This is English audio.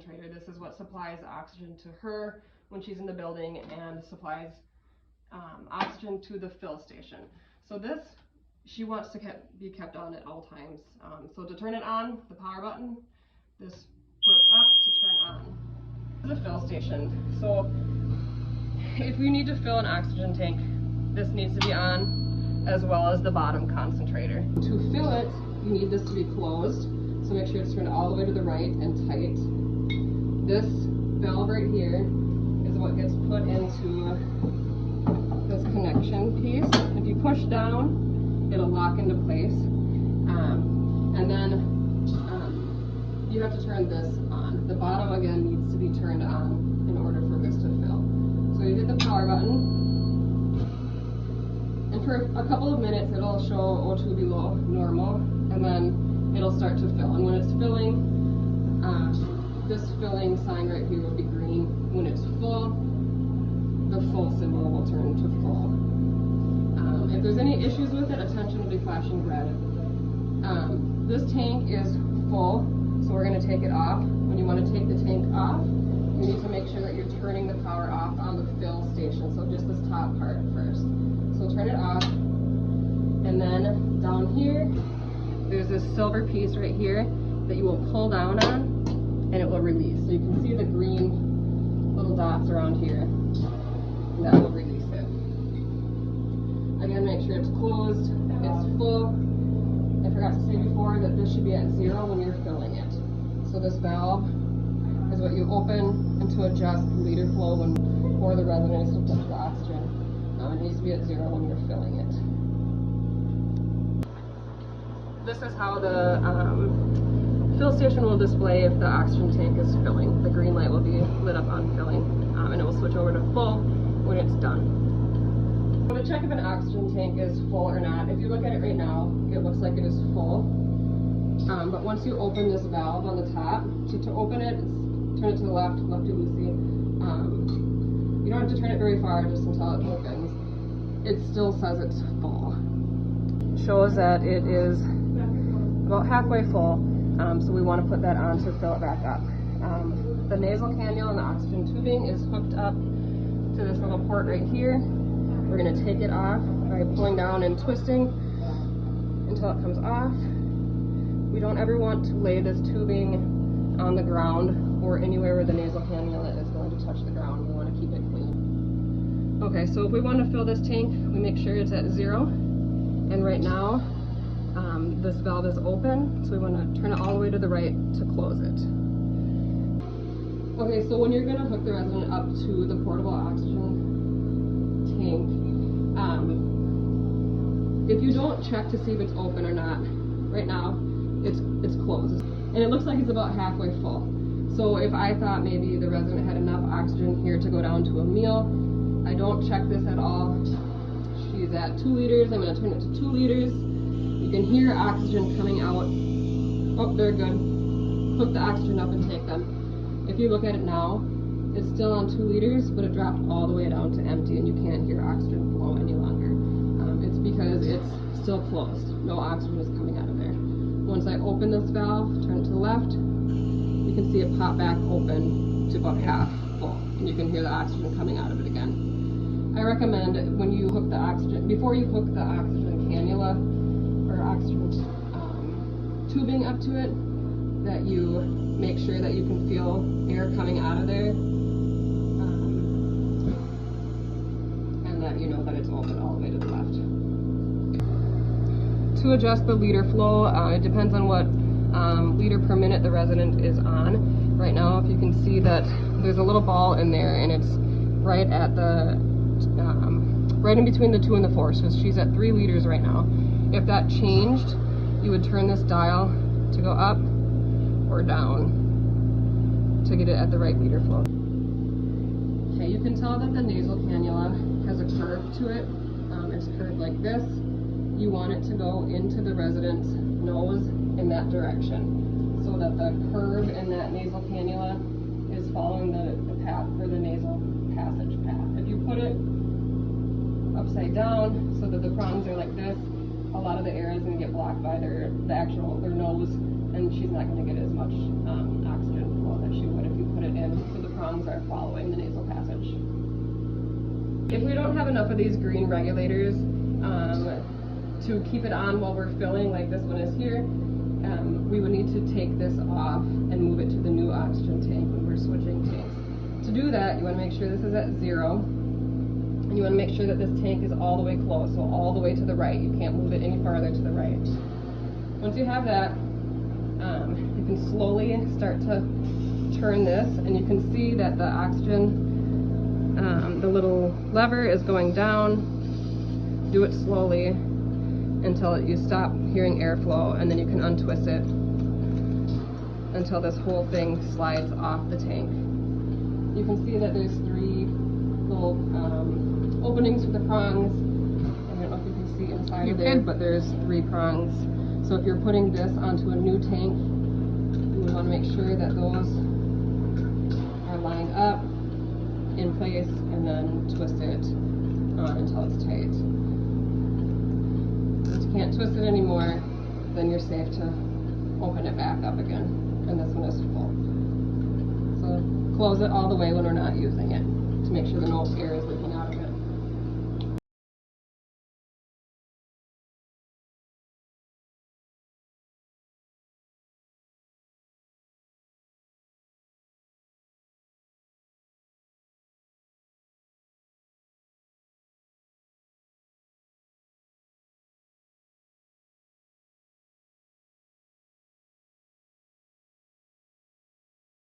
concentrator. This is what supplies oxygen to her when she's in the building and supplies oxygen to the fill station. So this, she wants to be kept on at all times. So to turn it on, the power button, this flips up to turn on the fill station. So if we need to fill an oxygen tank, this needs to be on, as well as the bottom concentrator. To fill it, you need this to be closed. So make sure it's turned all the way to the right and tight. This valve right here is what gets put into this connection piece. If you push down, it'll lock into place. And then you have to turn this on. The bottom again needs to be turned on in order for this to fill. So you hit the power button, and for a couple of minutes it'll show O2 below normal, and then it'll start to fill. And when it's filling, this filling sign right here will be green. When it's full, the full symbol will turn to full. If there's any issues with it, attention will be flashing red. This tank is full, so we're going to take it off. When you want to take the tank off, you need to make sure that you're turning the power off on the fill station, so just this top part first. So turn it off, and then down here, there's this silver piece right here that you will pull down on, and it will release. So you can see the green little dots around here, and that will release it. Again, make sure it's closed, it's full. I forgot to say before that this should be at 0 when you're filling it. So this valve is what you open and to adjust the liter flow for the resident is to touch the oxygen. It needs to be at 0 when you're filling it. This is how the fill station will display if the oxygen tank is filling. The green light will be lit up on filling, and it will switch over to full when it's done. So to check if an oxygen tank is full or not, if you look at it right now, it looks like it is full. But once you open this valve on the top, to open it, turn it to the left, lefty-loosey. You don't have to turn it very far, just until it opens. It still says it's full. It shows that it is about halfway full, so we want to put that on to fill it back up. The nasal cannula and the oxygen tubing is hooked up to this little port right here. We're going to take it off by pulling down and twisting until it comes off. We don't ever want to lay this tubing on the ground or anywhere where the nasal cannula is going to touch the ground. We want to keep it clean. Okay, so if we want to fill this tank, we make sure it's at 0. And right now, this valve is open, so we want to turn it all the way to the right to close it. Okay, so when you're going to hook the resident up to the portable oxygen tank, if you don't check to see if it's open or not, right now it's closed, and it looks like it's about halfway full. So if I thought maybe the resident had enough oxygen here to go down to a meal, I don't check this at all. She's at 2 liters. I'm going to turn it to 2 liters. You can hear oxygen coming out. Oh, they're good. Hook the oxygen up and take them. If you look at it now, it's still on 2 liters, but it dropped all the way down to empty, and you can't hear oxygen flow any longer. It's because it's still closed. No oxygen is coming out of there. Once I open this valve, turn it to the left, you can see it pop back open to about half full, and you can hear the oxygen coming out of it again. I recommend when you hook the oxygen, before you hook the oxygen cannula or oxygen tubing up to it, that you make sure that you can feel air coming out of there, and that you know that it's open all the way to the left. To adjust the liter flow, it depends on what liter per minute the resident is on. Right now, if you can see that there's a little ball in there, and it's right at the right in between the 2 and the 4, so she's at 3 liters right now. If that changed, you would turn this dial to go up or down to get it at the right liter flow. Okay, you can tell that the nasal cannula has a curve to it. It's curved like this. You want it to go into the resident's nose in that direction, so that the curve in that nasal cannula is following the path for the nasal passage path. If you put it upside down so that the prongs are like this, a lot of the air is going to get blocked by their nose, and she's not going to get as much oxygen flow that she would if you following the nasal passage. If we don't have enough of these green regulators to keep it on while we're filling, like this one is here, we would need to take this off and move it to the new oxygen tank when we're switching tanks. To do that, you want to make sure this is at 0, and you want to make sure that this tank is all the way closed, so all the way to the right. You can't move it any farther to the right. Once you have that, you can slowly start to turn this, and you can see that the oxygen, the little lever is going down. Do it slowly until you stop hearing airflow, and then you can untwist it until this whole thing slides off the tank. You can see that there's 3 little openings for the prongs. I don't know if you can see inside of there, but there's 3 prongs. So if you're putting this onto a new tank, you would want to make sure that those are lined up in place, and then twist it until it's tight. If you can't twist it anymore, then you're safe to open it back up again, and this one is full. So close it all the way when we're not using it to make sure that no air is leaking.